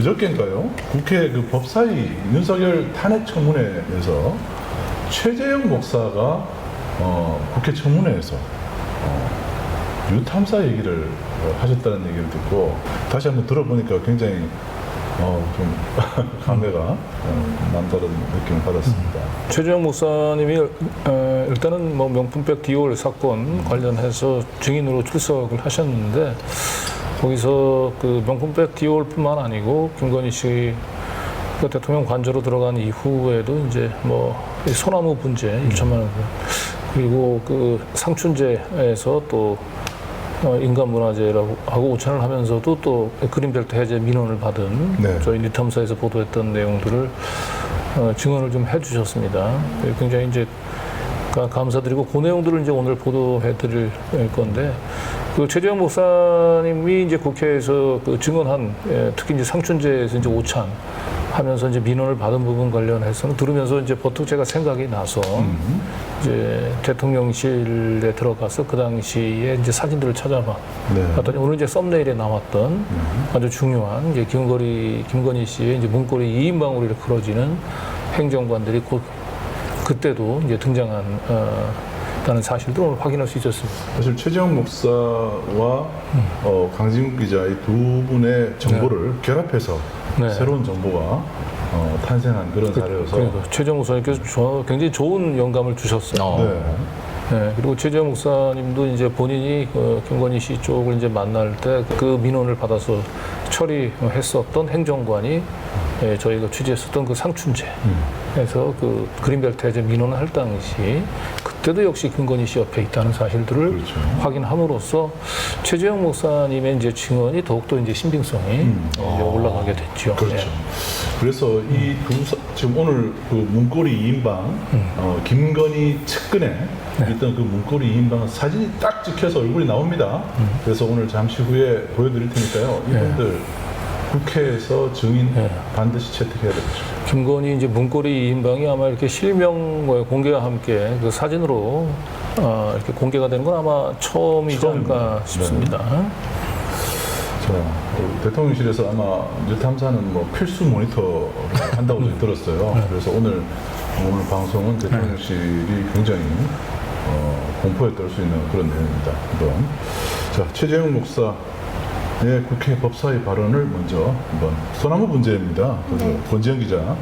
그저께인가요? 국회 그 법사위 윤석열 탄핵 청문회에서 최재형 목사가 국회 청문회에서 유탐사 얘기를 하셨다는 얘기를 듣고 다시 한번 들어보니까 굉장히 좀 감회가 남다른 느낌을 받았습니다. 최재형 목사님이 일단은 뭐 명품백 디올 사건 관련해서 증인으로 출석을 하셨는데 거기서 그 명품백 디올뿐만 아니고 김건희 씨 그 대통령 관저로 들어간 이후에도 이제 뭐 소나무 분재 1천만 원 그리고 그 상춘제에서 또 인간문화재라고 하고 오찬을 하면서도 또 그린벨트 해제 민원을 받은 네. 저희 뉴탐사에서 보도했던 내용들을 증언을 좀 해주셨습니다. 굉장히 이제 감사드리고 그 내용들을 이제 오늘 보도해드릴 건데 그 최재형 목사님이 이제 국회에서 그 증언한 특히 이제 상춘제에서 이제 오찬 하면서 이제 민원을 받은 부분 관련해서는 들으면서 이제 버뜩 제가 생각이 나서 이제 대통령실에 들어가서 그 당시에 이제 사진들을 찾아봐 봤더니 오늘 이제 썸네일에 나왔던 아주 중요한 이제 김건희 씨의 이제 문고리 2인방으로 이렇게 그려지는 행정관들이 그때도 이제 등장한 다는 사실도 오늘 확인할 수 있었습니다. 사실 최재형 목사와 강진국 기자 이 두 분의 정보를 결합해서 새로운 정보가 탄생한 그런 사례여서 그러니까 최재형 목사님께서 굉장히 좋은 영감을 주셨어요. 네, 그리고 최재형 목사님도 이제 본인이 김건희 씨 쪽을 이제 만날 때 그 민원을 받아서 처리했었던 행정관이 저희가 취재했었던 그 상춘제에서 그 그린벨트 해제 민원을 할 당시 그때도 역시 김건희 씨 옆에 있다는 사실들을 그렇죠. 확인함으로써 최재형 목사님의 이제 증언이 더욱더 이제 신빙성이 이제 올라가게 됐죠. 그렇죠. 네. 그래서 이 지금 오늘 그 문고리 2인방 김건희 측근에 있던 그 문고리 2인방 사진이 딱 찍혀서 얼굴이 나옵니다. 그래서 오늘 잠시 후에 보여드릴 테니까요. 이분들 국회에서 증인 반드시 채택해야 되죠. 김건희 이제 문고리 2인방이 아마 이렇게 실명 공개와 함께 그 사진으로 이렇게 공개가 되는 건 아마 처음이지 않을까 싶습니다. 자, 대통령실에서 아마 뉴탐사는 뭐 필수 모니터 한다고 들었어요. 그래서 오늘 방송은 대통령실이 굉장히 공포에 떨 수 있는 그런 내용입니다. 한번 자, 최재형 목사의 국회 법사위 발언을 먼저 한번 소나무 분재입니다. 그래서 권지현 기자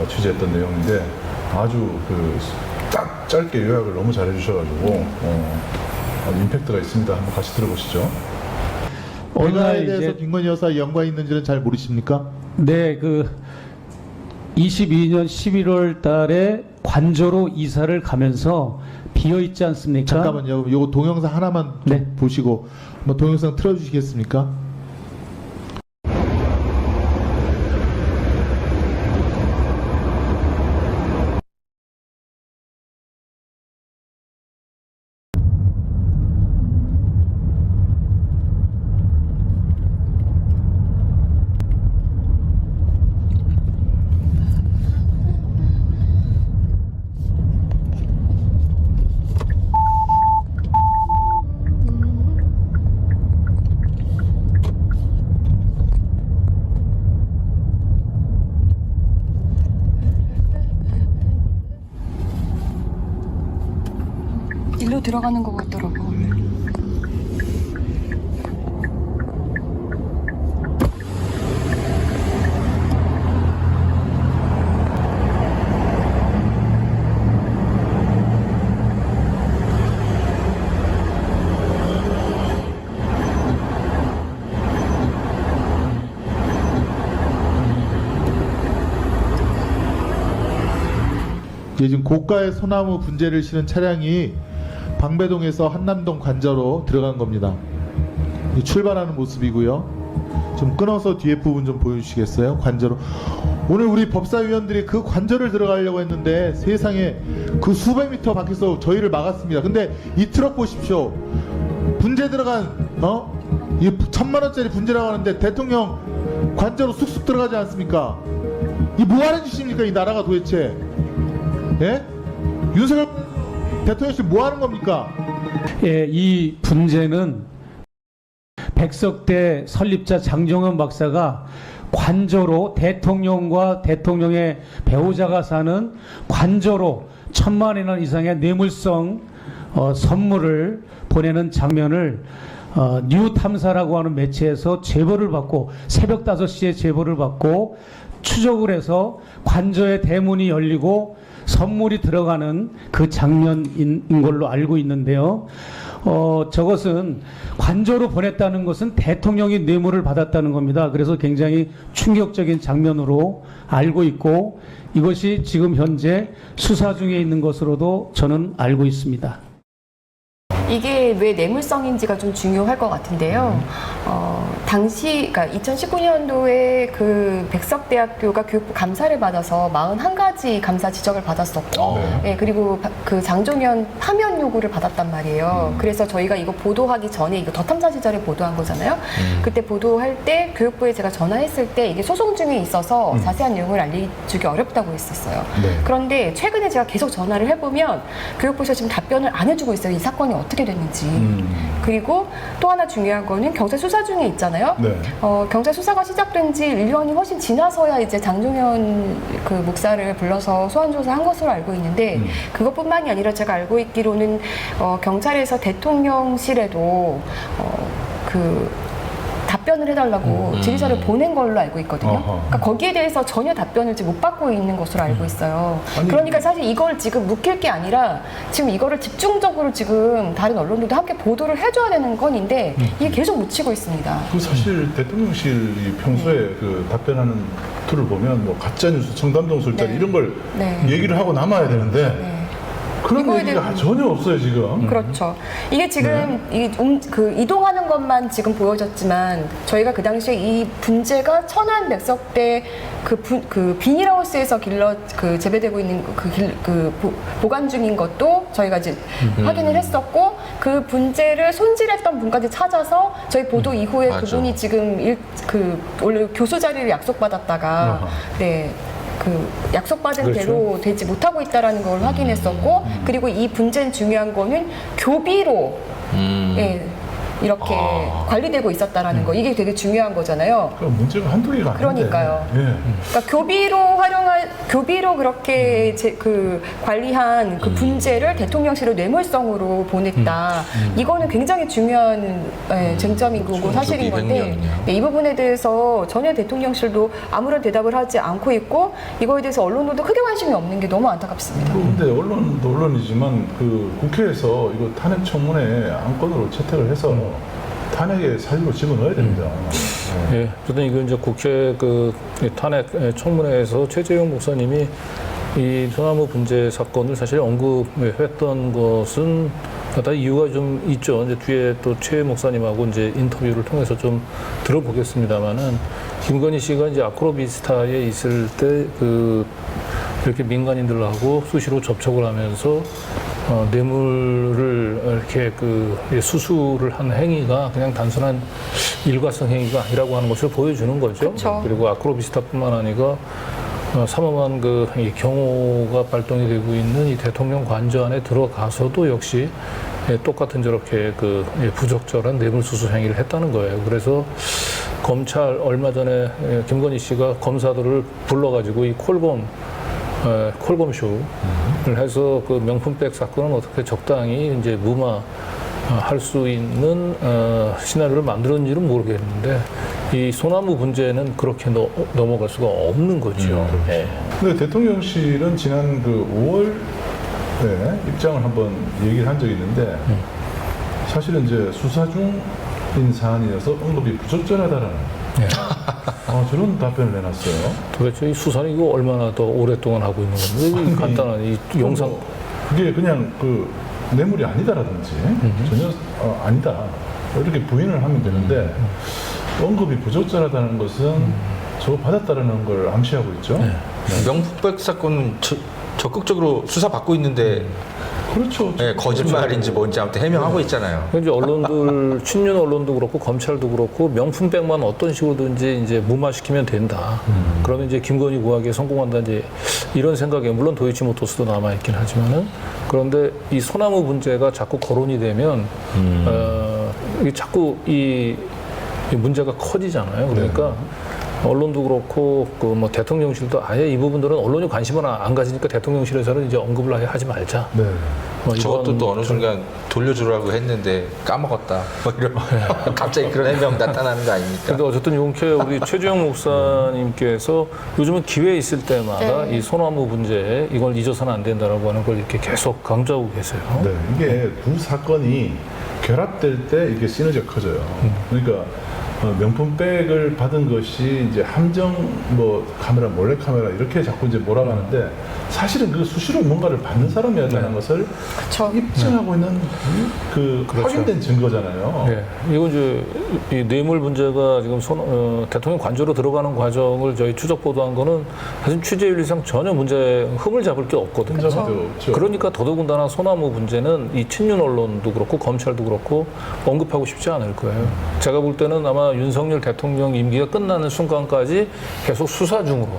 취재했던 내용인데 아주 딱 짧게 요약을 너무 잘해 주셔가지고 임팩트가 있습니다. 한번 같이 들어보시죠. 변호사에 대해서 김건희 여사 연관이 있는지는 잘 모르십니까? 네, 그 22년 11월 달에 관저로 이사를 가면서 비어 있지 않습니까? 잠깐만요. 요거 동영상 하나만 좀 보시고 뭐 동영상 틀어주시겠습니까? 일로 들어가는 것 같더라고. 지금 고가의 소나무 분재를 실은 차량이 방배동에서 한남동 관저로 들어간 겁니다. 출발하는 모습이고요. 좀 끊어서 뒤에 부분 좀 보여주시겠어요? 관저로. 오늘 우리 법사위원들이 그 관저를 들어가려고 했는데 세상에 그 수백 미터 밖에서 저희를 막았습니다. 근데 이 트럭 보십시오. 분재 들어간 이 1,000만원짜리 분재라고 하는데 대통령 관저로 쑥쑥 들어가지 않습니까? 이 뭐하는 짓입니까? 이 나라가 도대체. 예? 윤석열 대통령실 뭐 하는 겁니까? 예, 이 분재는 백석대 설립자 장정원 박사가 관저로 대통령과 대통령의 배우자가 사는 관저로 1,000만 원 이상의 뇌물성 선물을 보내는 장면을 뉴탐사라고 하는 매체에서 제보를 받고 새벽 5시에 제보를 받고 추적을 해서 관저의 대문이 열리고 선물이 들어가는 그 장면인 걸로 알고 있는데요. 저것은 관저로 보냈다는 것은 대통령이 뇌물을 받았다는 겁니다. 그래서 굉장히 충격적인 장면으로 알고 있고 이것이 지금 현재 수사 중에 있는 것으로도 저는 알고 있습니다. 이게 왜 뇌물성인지가 좀 중요할 것 같은데요. 당시, 그러니까 2019년도에 그 백석대학교가 교육부 감사를 받아서 41가지 감사 지적을 받았었고, 예, 그리고 그 장종현 파면 요구를 받았단 말이에요. 그래서 저희가 이거 보도하기 전에, 이거 더 탐사 시절에 보도한 거잖아요. 그때 보도할 때 교육부에 제가 전화했을 때 이게 소송 중에 있어서 자세한 내용을 알려주기 어렵다고 했었어요. 네. 그런데 최근에 제가 계속 전화를 해보면 교육부에서 지금 답변을 안 해주고 있어요. 이 사건이 어떻게 됐는지. 그리고 또 하나 중요한 거는 경찰 수사 중에 있잖아요. 네. 경찰 수사가 시작된 지 1년이 훨씬 지나서야 이제 장종현 그 목사를 불러서 소환 조사한 것으로 알고 있는데 그것뿐만이 아니라 제가 알고 있기로는 경찰에서 대통령실에도 그 답변을 해달라고 질의서를 보낸 걸로 알고 있거든요. 그러니까 거기에 대해서 전혀 답변을 지금 못 받고 있는 것으로 알고 있어요. 아니, 그러니까 사실 이걸 지금 묵힐 게 아니라 지금 이거를 집중적으로 지금 다른 언론들도 함께 보도를 해줘야 되는 건인데 이게 계속 묻히고 있습니다. 그 사실 대통령실이 평소에 그 답변하는 툴을 보면 뭐 가짜뉴스, 청담동 술자리 네. 이런 걸 네. 얘기를 하고 남아야 되는데 네. 그런 이거에 얘기가 대해서- 전혀 없어요 지금. 그렇죠. 이게 지금 그 이동하는 것만 지금 보여졌지만 저희가 그 당시에 이 분재가 천안 백석대 그 비닐하우스에서 재배되고 있는 보관 중인 것도 저희가 이제 확인을 했었고 그 분재를 손질했던 분까지 찾아서 저희 보도 이후에 맞아. 그분이 지금 원래 교수 자리를 약속받았다가 아하. 네. 그 약속받은 그렇죠. 대로 되지 못하고 있다라는 걸 확인했었고 그리고 이 분재는 중요한 거는 교비로 예, 이렇게 관리되고 있었다라는 거 이게 되게 중요한 거잖아요. 그 문제가 한두 개가 아닌데. 그러니까요. 예. 그러니까 교비로 그렇게 관리한 그 분재를 대통령실로 뇌물성으로 보냈다. 이거는 굉장히 중요한 쟁점인 거고 사실인 교비 건데 횡령이네요. 네, 이 부분에 대해서 전혀 대통령실도 아무런 대답을 하지 않고 있고 이거에 대해서 언론들도 크게 관심이 없는 게 너무 안타깝습니다. 근데 언론도 언론이지만 그 국회에서 이거 탄핵 청문회 안건으로 채택을 해서 탄핵의 사유로 집어넣어야 됩니다. 예, 어쨌든 이거 이제 국회 이 탄핵 청문회에서 최재형 목사님이 이 소나무 분재 사건을 사실 언급했던 것은 다 이유가 좀 있죠. 이제 뒤에 또 최 목사님하고 이제 인터뷰를 통해서 좀 들어보겠습니다만은 김건희 씨가 이제 아크로비스타에 있을 때 이렇게 민간인들하고 수시로 접촉을 하면서 뇌물을 이렇게 수수를 한 행위가 그냥 단순한 일과성 행위가 아니라고 하는 것을 보여주는 거죠. 그쵸. 그리고 아크로비스타뿐만 아니라 삼엄한 이 경호가 발동이 되고 있는 이 대통령 관저 안에 들어가서도 역시 똑같은 저렇게 부적절한 뇌물수수 행위를 했다는 거예요. 그래서 검찰 얼마 전에 김건희 씨가 검사들을 불러가지고 이 콜범쇼를 해서 그 명품백 사건은 어떻게 적당히 이제 무마할 수 있는 시나리오를 만들었는지는 모르겠는데 이 소나무 분재는 그렇게 넘어갈 수가 없는 거죠. 네. 근데 대통령실은 지난 5월에 입장을 한번 얘기를 한 적이 있는데 사실은 이제 수사 중인 사안이어서 언급이 부적절하다라는 저런 답변을 내놨어요. 도대체 이 수사는 이거 얼마나 더 오랫동안 하고 있는 건데 이 간단한 이 영상 그게 그냥 뇌물이 아니다라든지 전혀 아니다 이렇게 부인을 하면 되는데 언급이 부적절하다는 것은 저거 받았다라는 걸 암시하고 있죠. 네. 명품백 사건은 적극적으로 수사받고 있는데 그렇죠. 네, 거짓말인지 뭔지 아무튼 해명하고 있잖아요. 이제 언론들, 친윤 언론도 그렇고 검찰도 그렇고 명품백만 어떤 식으로든지 이제 무마시키면 된다. 그러면 이제 김건희 구하기에 성공한다 이제 이런 생각에 물론 도이치모터스도 남아 있긴 하지만은 그런데 이 소나무 문제가 자꾸 거론이 되면 이게 자꾸 이 문제가 커지잖아요. 그러니까 언론도 그렇고 그 뭐 대통령실도 아예 이 부분들은 언론이 관심을 안 가지니까 대통령실에서는 이제 언급을 아예 하지 말자. 네. 뭐 저것도 이런 또 어느 순간 돌려주라고 했는데 까먹었다. 뭐 이런 갑자기 그런 해명 나타나는 거 아닙니까? 근데 어쨌든 이렇게 우리 최주영 목사님께서 요즘은 기회 있을 때마다 네. 이 소나무 문제 이걸 잊어서는 안 된다라고 하는 걸 이렇게 계속 강조하고 계세요. 네, 이게 두 사건이 결합될 때 이게 시너지가 커져요. 그러니까 명품백을 받은 것이 이제 함정 뭐 카메라, 몰래 카메라 이렇게 자꾸 이제 몰아가는데 사실은 그 수시로 뭔가를 받는 사람이었다는 것을 그쵸. 입증하고 있는 그 확인된 증거잖아요. 네, 이건 이제 이 뇌물 문제가 지금 대통령 관저로 들어가는 과정을 저희 추적 보도한 거는 사실 취재윤리상 전혀 문제 흠을 잡을 게 없거든요. 혼자도 없죠. 그러니까 더더군다나 소나무 문제는 이 친윤 언론도 그렇고 검찰도 그렇고 언급하고 싶지 않을 거예요. 제가 볼 때는 아마 윤석열 대통령 임기가 끝나는 순간까지 계속 수사 중으로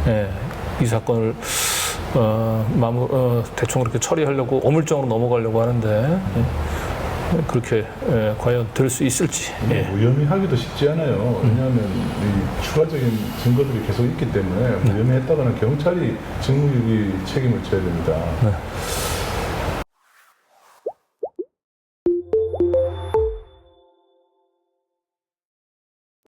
예, 이 사건을 대충 그렇게 처리하려고 어물쩡으로 넘어가려고 하는데 그렇게 과연 될 수 있을지. 예. 무혐의하기도 쉽지 않아요. 왜냐하면 이 추가적인 증거들이 계속 있기 때문에 무혐의했다가는 경찰이 직무유기 책임을 져야 됩니다.